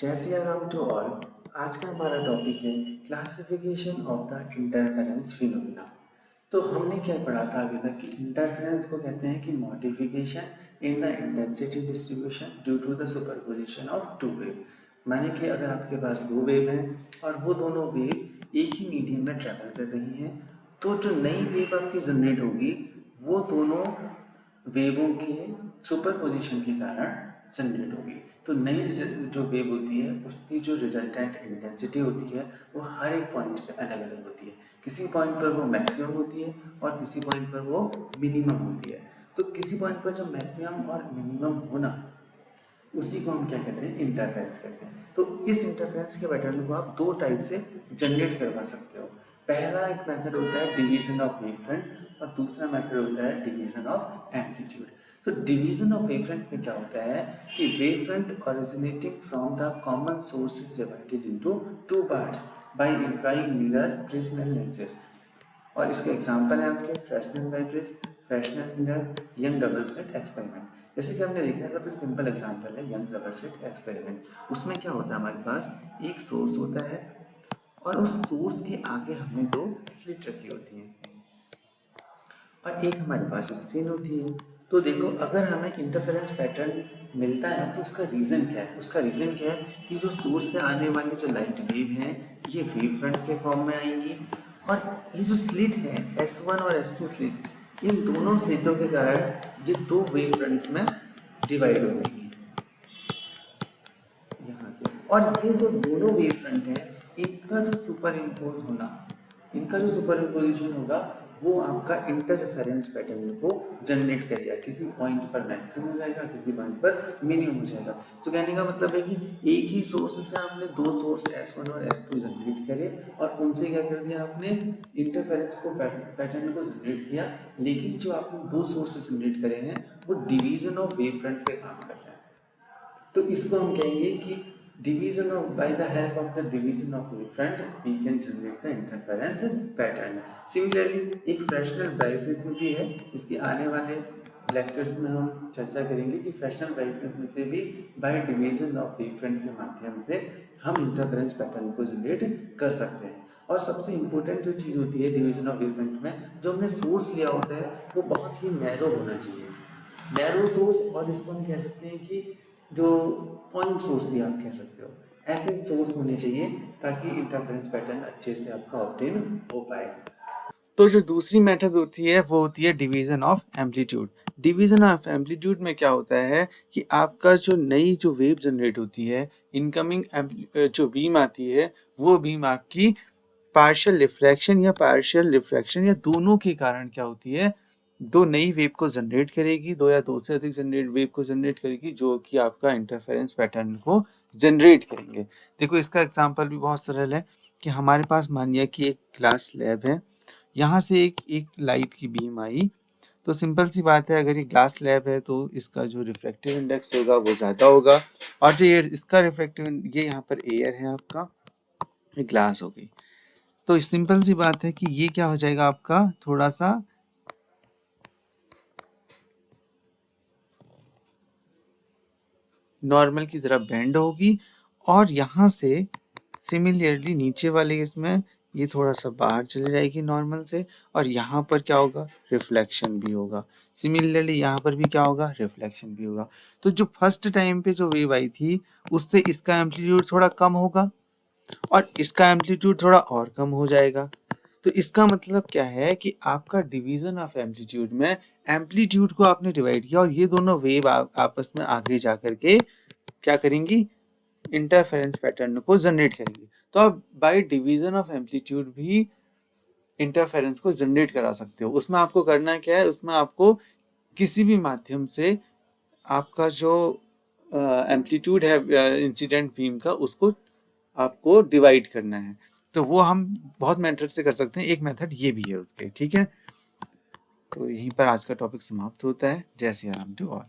जय Siya Ram to all. आज का हमारा टॉपिक है classification of the interference phenomena. तो हमने क्या पढ़ा था अभी तक कि इंटरफेरेंस को कहते हैं कि modification in the intensity distribution due to the superposition of two wave. माने कि अगर आपके पास दो वेव हैं और वो दोनों वेव एक ही मीडियम में ट्रैवल कर रही हैं, तो जो नई वेव आपकी जनरेट होगी वो दोनों वेवों के सुपरपोजिशन के कारण जनरेट होगी। तो नई जो वेव होती है उसकी जो रिजल्टेंट इंटेंसिटी होती है वो हर एक पॉइंट पे अलग अलग होती है। किसी पॉइंट पर वो मैक्सिमम होती है और किसी पॉइंट पर वो मिनिमम होती है। तो किसी पॉइंट पर जब मैक्सिमम और मिनिमम होना, उसी को हम क्या कहते हैं, इंटरफेरेंस कहते हैं। तो इस इंटरफेरेंस के पैटर्न को आप दो टाइप से जनरेट करवा सकते हो। पहला एक मेथड होता है डिवीजन ऑफ वेव फ्रंट और दूसरा मेथड होता है डिवीजन ऑफ एम्पलीट्यूड। तो डिवीजन ऑफ वेव फ्रंट में क्या होता है कि wave front originating from the common source is divided into two parts by implying mirror Fresnel lenses. और इसके एग्जाम्पल है आपके Fresnel biprism, Fresnel mirror, Young double slit experiment. जैसे कि हमने देखा है, सबसे सिंपल एग्जाम्पल है यंग डबल स्लिट एक्सपेरिमेंट। उसमें क्या होता है, हमारे पास एक सोर्स होता है और उस सोर्स के आगे हमने दो स्लिट रखी होती हैं और एक हमारे पास स्क्रीन होती है। तो देखो, अगर हमें इंटरफेरेंस पैटर्न मिलता है तो उसका रीज़न क्या है? उसका रीज़न क्या है कि जो सोर्स से आने वाली जो लाइट वेव हैं ये वेव फ्रंट के फॉर्म में आएंगी और ये जो स्लिट है S1 और S2 स्लिट, इन दोनों स्लिटों के कारण ये दो वेव फ्रंट्स में डिवाइड हो जाएंगी यहाँ से। और ये जो दोनों वेव फ्रंट हैं इनका जो सुपर इम्पोज होना, इनका जो सुपर इम्पोजिशन होगा वो आपका इंटरफेरेंस पैटर्न को जनरेट करेगा। किसी पॉइंट पर मैक्सिमम हो जाएगा, किसी पॉइंट पर मिनिमम हो जाएगा। तो कहने का मतलब है कि एक ही सोर्स से आपने दो सोर्स S1 और S2 जनरेट करे और उनसे क्या कर दिया, आपने इंटरफेरेंस को पैटर्न को जनरेट किया, लेकिन जो आपने दो सोर्स जनरेट करे हैं वो डिवीजन ऑफ वेव फ्रंट पे काम कर रहे हैं। तो इसको हम कहेंगे कि division of by the help of the division of wave front we can generate the interference pattern. Similarly एक फ्रैक्शनल ब्राइट प्रिज्म भी है। इसके आने वाले लेक्चर्स में हम चर्चा करेंगे कि फ्रैक्शनल ब्राइट प्रिज्म से भी by division of wave front के माध्यम से हम इंटरफेरेंस पैटर्न को जनरेट कर सकते हैं। और सबसे इम्पोर्टेंट जो चीज़ होती है डिवीजन ऑफ वेव फ्रंट में, जो हमने सोर्स लिया होता है वो बहुत ही नैरो होना चाहिए। नैरो सोर्स, और इसको हम कह सकते हैं कि जो पॉइंट सोर्स भी आप कह सकते हो, ऐसे सोर्स होने चाहिए ताकि इंटरफेरेंस पैटर्न अच्छे से आपका ऑब्टेन हो पाए। तो जो दूसरी मेथड होती है वो होती है division of amplitude. Division of amplitude में क्या होता है कि आपका जो नई जो वेव जनरेट होती है, इनकमिंग जो बीम आती है वो बीम आपकी पार्शियल रिफ्रैक्शन या पार्शियल रिफ्रैक्शन या दोनों के कारण क्या होती है, दो नई वेव को जनरेट करेगी, दो या दो से अधिक जनरेट वेव को जनरेट करेगी जो कि आपका इंटरफेरेंस पैटर्न को जनरेट करेंगे। देखो, इसका एग्जांपल भी बहुत सरल है कि हमारे पास मानिए कि एक ग्लास स्लैब है, यहाँ से एक लाइट की बीम आई। तो सिंपल सी बात है, अगर ये ग्लास स्लैब है तो इसका जो रिफ्रैक्टिव इंडेक्स होगा वो ज़्यादा होगा, और जो ये इसका रिफ्रैक्टिव, ये यहाँ पर एयर है आपका, ये ग्लास हो गई। तो सिंपल सी बात है कि ये क्या हो जाएगा, आपका थोड़ा सा नॉर्मल की तरफ बेंड होगी और यहाँ से सिमिलरली नीचे वाले इसमें ये थोड़ा सा बाहर चले जाएगी नॉर्मल से, और यहाँ पर क्या होगा, रिफ्लेक्शन भी होगा। सिमिलरली यहाँ पर भी क्या होगा, रिफ्लेक्शन भी होगा। तो जो फर्स्ट टाइम पे जो वेव आई थी उससे इसका एम्पलीट्यूड थोड़ा कम होगा और इसका एम्पलीट्यूड थोड़ा और कम हो जाएगा। तो इसका मतलब क्या है कि आपका डिवीजन ऑफ एम्पलीट्यूड में एम्पलीट्यूड को आपने डिवाइड किया और ये दोनों वेव आपस में आगे जा करके क्या करेंगी, इंटरफेरेंस पैटर्न को जनरेट करेंगी। तो आप बाय डिवीजन ऑफ एम्पलीट्यूड भी इंटरफेरेंस को जनरेट करा सकते हो। उसमें आपको करना क्या है, उसमें आपको किसी भी माध्यम से आपका जो एम्पलीट्यूड है इंसिडेंट बीम का, उसको आपको डिवाइड करना है। तो वो हम बहुत मेथड से कर सकते हैं, एक मेथड ये भी है उसके, ठीक है। तो यहीं पर आज का टॉपिक समाप्त होता है। जय सिया राम टू ऑल।